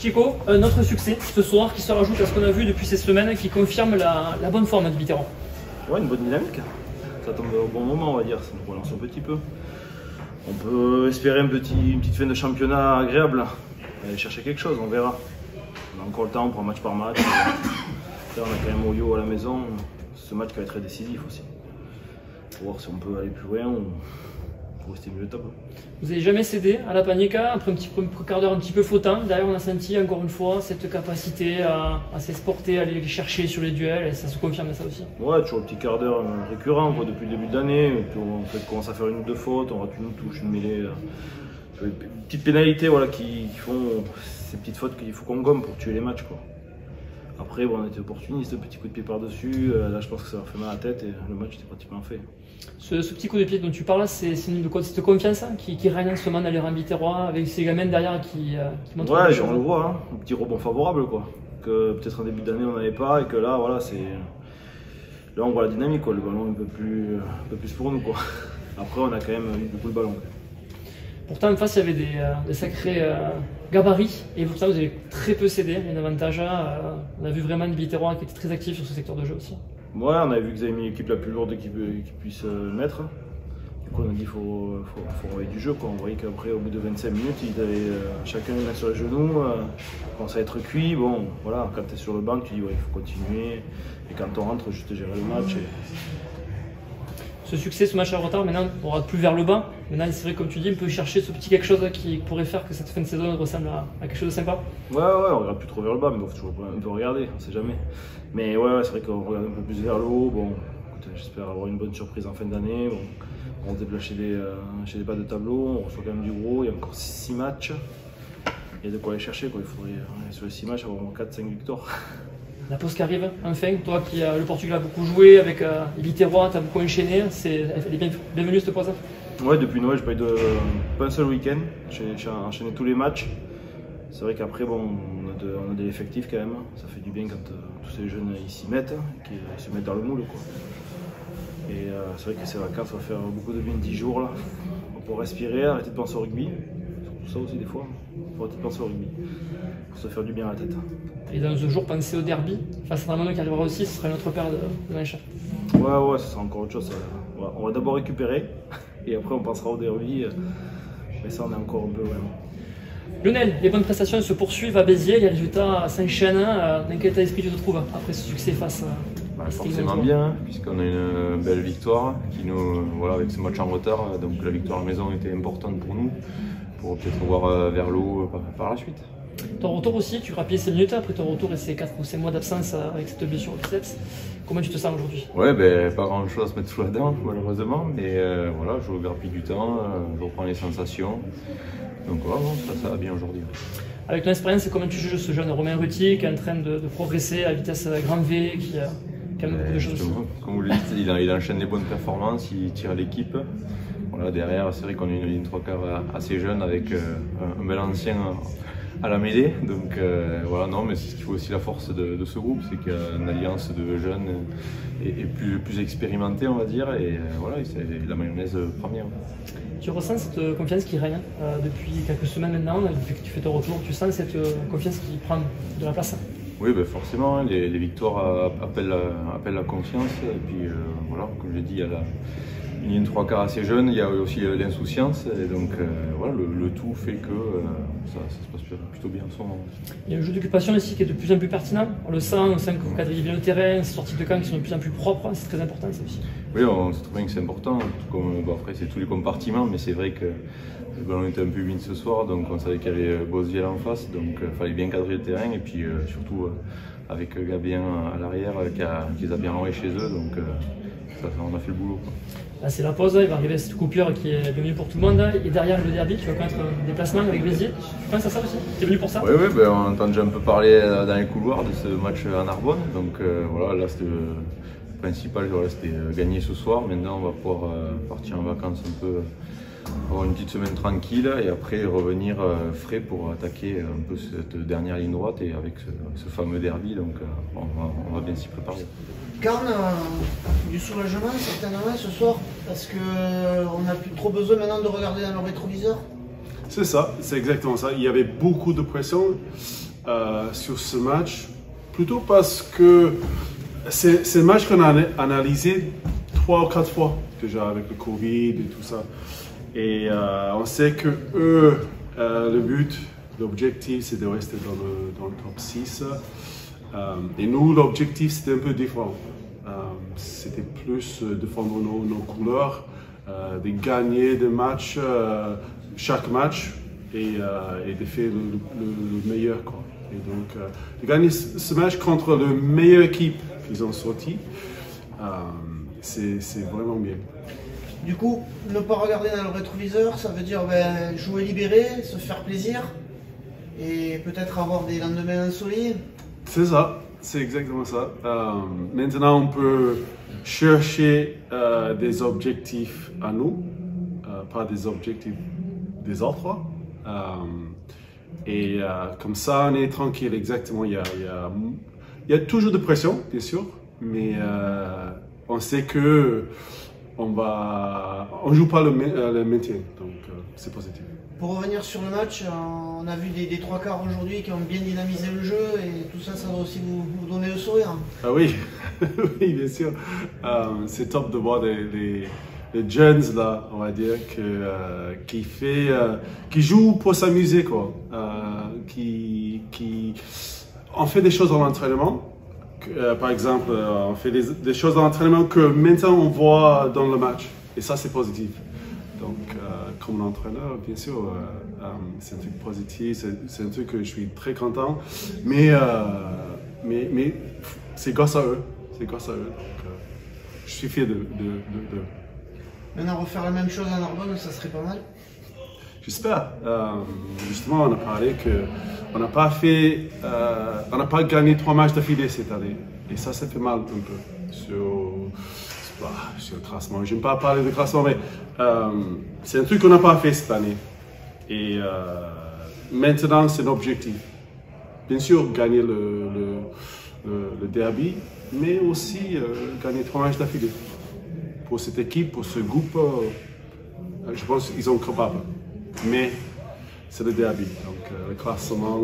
Chico, un autre succès ce soir qui se rajoute à ce qu'on a vu depuis ces semaines, qui confirme la bonne forme du Biterrois. Ouais, une bonne dynamique. Ça tombe au bon moment, on va dire. Ça nous relance un petit peu. On peut espérer une petite fin de championnat agréable. Aller chercher quelque chose, on verra. On a encore le temps, on prend match par match. Là, on a quand même Oyo à la maison. Ce match qui va être très décisif aussi. Pour voir si on peut aller plus loin ou pour rester mieux le tableau. Vous n'avez jamais cédé à la panique, après un petit quart d'heure un petit peu flottant. Derrière, on a senti encore une fois cette capacité à s'exporter, à aller les chercher sur les duels, et ça se confirme ça aussi. Ouais, toujours un petit quart d'heure récurrent depuis le début de l'année. On commence à faire une ou deux fautes, on rate une touche, une mêlée. Des petites pénalités voilà, qui font ces petites fautes qu'il faut qu'on gomme pour tuer les matchs, quoi. Après, bon, on était opportunistes, petit coup de pied par-dessus. Là, je pense que ça leur fait mal à la tête et le match était pratiquement fait. Ce petit coup de pied dont tu parles, c'est une de cette confiance qui règne en ce moment dans les rangs biterrois, avec ces gamins derrière qui montrent. Ouais, on le voit, hein, un petit rebond favorable, quoi. Que peut-être en début d'année on n'avait pas et que là, voilà, c'est. Là, on voit la dynamique, quoi. Le ballon un peu plus pour nous, quoi. Après, on a quand même eu beaucoup de ballons. Pourtant, en face, il y avait des sacrés gabarits et pourtant, vous avez très peu cédé. Il y a un avantage. On a vu vraiment des Biterrois qui étaient très actifs sur ce secteur de jeu aussi. Ouais, on avait vu qu'ils avaient mis l'équipe la plus lourde qu'ils puissent mettre. Du coup, on a dit qu'il faut envoyer du jeu, quoi. On voyait qu'après, au bout de 25 minutes, ils avaient chacun une main sur les genoux, commençait à être cuit. Bon, voilà, quand tu es sur le banc, tu dis ouais, il faut continuer. Et quand on rentre, juste gérer le match. Ce succès, ce match à retard, maintenant on ne rate plus vers le bas. Maintenant, c'est vrai, comme tu dis, on peut chercher ce petit quelque chose qui pourrait faire que cette fin de saison ressemble à quelque chose de sympa. Ouais, on regarde plus trop vers le bas, mais on faut toujours un peu regarder, on sait jamais. Mais ouais, c'est vrai qu'on regarde un peu plus vers le haut. Bon, écoute, j'espère avoir une bonne surprise en fin d'année. Bon, on se déplace chez les bas de tableau, on reçoit quand même du gros, il y a encore 6 matchs. Il y a de quoi aller chercher, quoi. Il faudrait sur les 6 matchs avoir 4-5 victoires. La pause qui arrive, enfin, toi qui le Portugal a beaucoup joué avec les Biterrois, tu as beaucoup enchaîné, elle est bienvenue cette pause. Ouais, depuis Noël, j'ai pas un seul week-end, j'ai enchaîné tous les matchs. C'est vrai qu'après, bon, on a de l'effectif quand même, ça fait du bien quand tous ces jeunes ils s'y mettent, qu'ils se mettent dans le moule, quoi. Et c'est vrai que ces vacances, ça va faire beaucoup de bien 10 jours là, pour respirer, arrêter de penser au rugby. Ça aussi des fois, il faut arrêter de penser au rugby, pour se faire du bien à la tête. Et dans ce jour, penser au derby, face à Ramon qui arrivera aussi, ce sera une autre paire de manches. Ouais, ça sera encore autre chose. On va d'abord récupérer, et après on pensera au derby, mais ça on est encore un peu loin. Lionel, les bonnes prestations se poursuivent à Béziers, les résultats s'enchaînent. Dans quel état d'esprit tu te trouves après ce succès face à forcément bien, hein, puisqu'on a une belle victoire qui nous, voilà, avec ce match en retard, donc la victoire à la maison était importante pour nous, pour peut-être voir vers le haut par la suite. Ton retour aussi, tu grappillais 5 minutes après ton retour et ces 4 ou 5 mois d'absence avec cette blessure au biceps. Comment tu te sens aujourd'hui? Ouais, ben, pas grand chose à se mettre sous la dent malheureusement, mais voilà, je grappille du temps, je reprends les sensations. Donc voilà, ça va bien aujourd'hui. Avec ton expérience, comment tu juges ce jeune Romain Ruti qui est en train de progresser à vitesse grand V, qui a quand même beaucoup de choses aussi? Comme vous le dites, il enchaîne les bonnes performances, il tire l'équipe. Voilà, derrière, c'est vrai qu'on a une ligne 3 quarts assez jeune avec un bel ancien à la mêlée. Donc voilà, non, mais c'est ce qu'il faut aussi la force de ce groupe, c'est qu'il y a une alliance de jeunes et plus expérimentés, on va dire, et voilà, c'est la mayonnaise première. Tu ressens cette confiance qui règne depuis quelques semaines maintenant, depuis que tu fais ton retour, tu sens cette confiance qui prend de la place? Oui, ben forcément, les victoires appellent la confiance, et puis voilà, comme je l'ai dit, il y a une ligne 3 quarts assez jeune, il y a aussi l'insouciance, et donc voilà, le tout fait que ça se passe plutôt bien en ce moment. Il y a un jeu d'occupation ici qui est de plus en plus pertinent, on sent que vous quadrillez bien le terrain, ces sorties de camp qui sont de plus en plus propres, c'est très important ça aussi. Oui, on sait très bien que c'est important, comme, bon, après c'est tous les compartiments, mais c'est vrai que le ballon était un peu humide ce soir, donc on savait qu'il y avait Bosviel en face, donc il fallait bien cadrer le terrain, et puis surtout avec Gabien à l'arrière qui les a bien envoyés chez eux, donc on a fait le boulot, quoi. Là c'est la pause, il va arriver cette coupure qui est bienvenue pour tout le monde, et derrière le derby, tu vas connaître un déplacement avec Béziers. Tu penses à ça aussi? Tu es venu pour ça? Oui, ben, on entend déjà un peu parler dans les couloirs de ce match à Narbonne, donc voilà, là c'était le principal, voilà, c'était gagner ce soir. Maintenant on va pouvoir partir en vacances un peu, avoir une petite semaine tranquille et après revenir frais pour attaquer un peu cette dernière ligne droite et avec ce fameux derby, donc on va bien s'y préparer. Karn, du soulagement certainement ce soir, parce qu'on n'a plus trop besoin maintenant de regarder dans le rétroviseur. C'est ça, c'est exactement ça. Il y avait beaucoup de pression. sur ce match, plutôt parce que c'est un match qu'on a analysé 3 ou 4 fois déjà avec le Covid et tout ça. Et on sait que eux, le but, l'objectif, c'est de rester dans le top 6. Et nous, l'objectif, c'était un peu différent. C'était plus défendre nos couleurs, de gagner des matchs, chaque match, et de faire le meilleur, quoi. Et donc, de gagner ce match contre la meilleure équipe qu'ils ont sorti, c'est vraiment bien. Du coup, ne pas regarder dans le rétroviseur, ça veut dire jouer libéré, se faire plaisir et peut-être avoir des lendemains insolites. C'est ça, c'est exactement ça. Maintenant, on peut chercher des objectifs à nous, pas des objectifs des autres. Et comme ça, on est tranquille, exactement. Il y a toujours de pression, bien sûr, mais on sait que on joue pas le maintien, donc c'est positif. Pour revenir sur le match, on a vu des trois quarts aujourd'hui qui ont bien dynamisé le jeu et tout ça, ça doit aussi vous donner le sourire. Ah oui, oui, bien sûr. C'est top de voir les jeunes là, on va dire, qui jouent pour s'amuser, quoi. On fait des choses dans l'entraînement. Par exemple, on fait des choses dans l'entraînement que maintenant on voit dans le match. Et ça, c'est positif. Donc, comme entraîneur, bien sûr, c'est un truc positif, c'est un truc que je suis très content. Mais c'est grâce à eux. C'est grâce à eux. Donc, je suis fier de. Maintenant, refaire la même chose à Narbonne, ça serait pas mal. J'espère. Justement, on a parlé qu'on n'a pas gagné 3 matchs d'affilée cette année. Et ça fait mal un peu sur le classement. Je n'aime pas parler de classement, mais c'est un truc qu'on n'a pas fait cette année. Et maintenant, c'est l'objectif. Bien sûr, gagner le derby, mais aussi gagner 3 matchs d'affilée. Pour cette équipe, pour ce groupe, je pense qu'ils sont capables. Mais c'est le derby, donc le classement.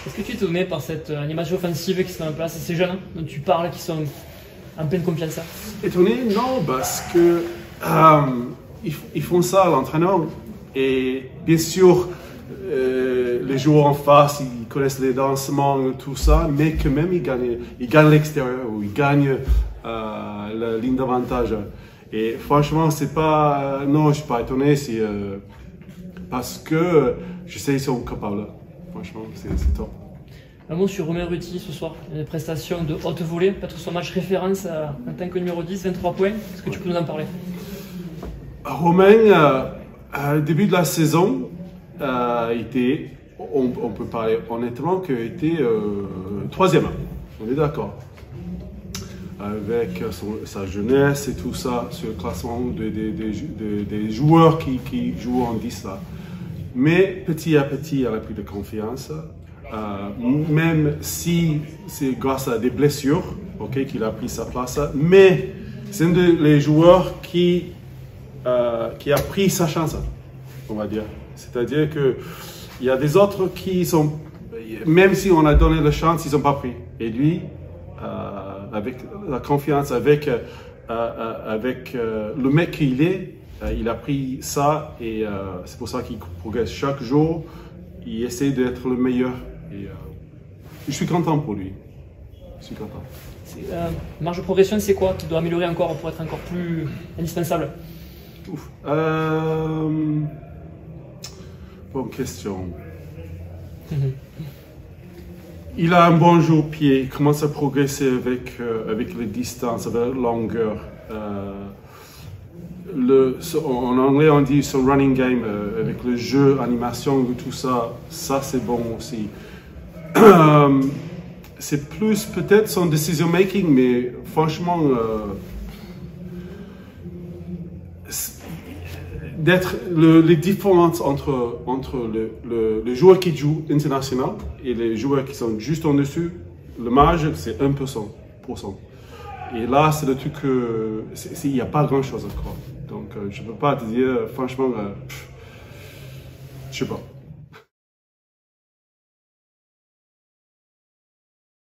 Est-ce que tu es étonné par cette animation offensive qui se met en place, et ces jeunes dont tu parles qui sont en pleine confiance? Étonné? Non, parce que ils font ça à l'entraînement. Et bien sûr, les joueurs en face, ils connaissent les lancements, tout ça, mais quand même, ils gagnent l'extérieur ou ils gagnent la ligne d'avantage. Et franchement, c'est pas. Non, je suis pas étonné, parce que je sais qu'ils sont capables. Franchement, c'est top. Un mot sur Romain Ruti ce soir, une prestation de haute volée, peut-être son match référence en tant que numéro 10, 23 points. Est-ce que tu peux nous en parler? Romain, au début de la saison, on peut parler honnêtement qu'il était 3e. On est d'accord. Avec sa jeunesse et tout ça, sur le classement des joueurs qui jouent en 10 là. Mais petit à petit, il a pris de confiance. Même si c'est grâce à des blessures, qu'il a pris sa place. Mais c'est un des joueurs qui a pris sa chance, on va dire. C'est-à-dire qu'il y a des autres qui sont, même si on a donné la chance, ils n'ont pas pris. Et lui, avec la confiance, avec le mec qu'il est, il a pris ça et c'est pour ça qu'il progresse chaque jour. Il essaie d'être le meilleur et je suis content pour lui. Je suis content. Marge de progression, c'est quoi qu'il doit améliorer encore pour être encore plus indispensable? Bonne question. Il a un bon jeu au pied, il commence à progresser avec les distances, avec la longueur. En anglais, on dit son running game, avec le jeu, animation, tout ça, ça c'est bon aussi. C'est plus peut-être son decision making, mais franchement, d'être les différences entre les joueurs qui jouent international et les joueurs qui sont juste en dessus, le marge c'est 1%. Et là c'est le truc il n'y a pas grand chose encore. Donc je ne peux pas te dire franchement, je sais pas.